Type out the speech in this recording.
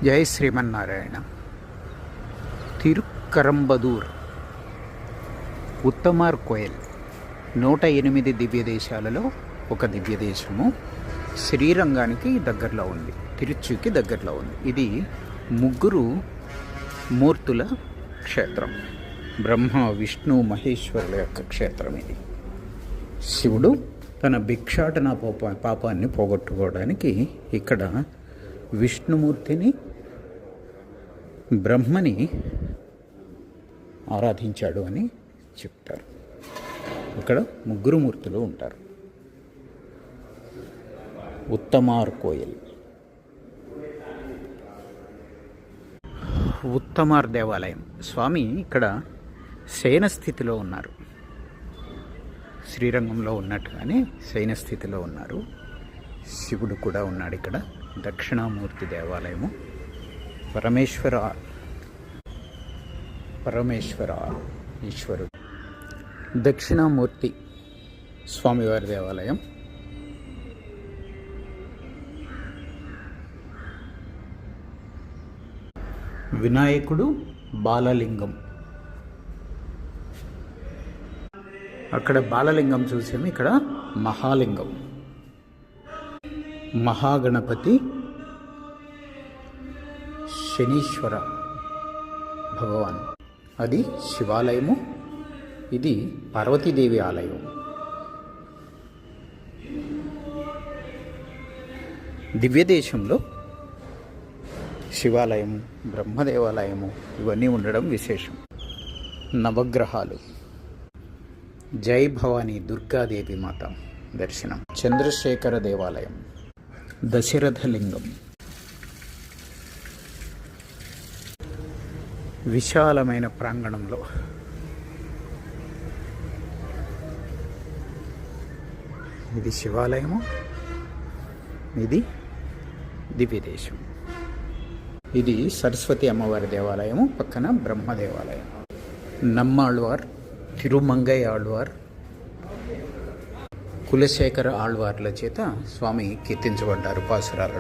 జై శ్రీమన్నారాయణ. తిరుక్కరంబదూర్ ఉత్తమార్ కోయల్ 108 దివ్య దేశాలలో ఒక దివ్య దేశము. శ్రీరంగానికి దగ్గరలో ఉంది, తిరుచుకి దగ్గరలో ఉంది. ఇది ముగ్గురు మూర్తుల క్షేత్రం. బ్రహ్మ, విష్ణు, మహేశ్వరుల యొక్క క్షేత్రం ఇది. శివుడు తన భిక్షాటన పాపాన్ని పోగొట్టుకోవడానికి ఇక్కడ విష్ణుమూర్తిని, బ్రహ్మని ఆరాధించాడు అని చెప్తారు. ఇక్కడ ముగ్గురు మూర్తులు ఉంటారు. ఉత్తమార్ కోయల్, ఉత్తమార్ దేవాలయం. స్వామి ఇక్కడ శయన స్థితిలో ఉన్నారు. శ్రీరంగంలో ఉన్నట్టుగానే శయన స్థితిలో ఉన్నారు. శివుడు కూడా ఉన్నాడు ఇక్కడ. దక్షిణామూర్తి దేవాలయము. పరమేశ్వర ఈశ్వరుడు. దక్షిణామూర్తి స్వామివారి దేవాలయం. వినాయకుడు, బాలలింగం. అక్కడ బాలలింగం చూసాము, ఇక్కడ మహాలింగం. మహాగణపతి, శనీశ్వర భగవాన్. అది శివాలయము, ఇది పార్వతీదేవి ఆలయం. దివ్యదేశంలో శివాలయము, బ్రహ్మదేవాలయము ఇవన్నీ ఉండడం విశేషం. నవగ్రహాలు. జై భవానీ దుర్గాదేవి మాత దర్శనం. చంద్రశేఖర దేవాలయం. దశరథలింగం. విశాలమైన ప్రాంగణంలో ఇది శివాలయము, ఇది దివ్యదేశం. ఇది సరస్వతి అమ్మవారి దేవాలయము, పక్కన బ్రహ్మ దేవాలయం. నమ్మాళ్వార్, తిరుమంగై ఆళ్వార్, కులశేఖర ఆళ్వార్ల చేత స్వామి కీర్తించబడ్డారు పాసురాలలో.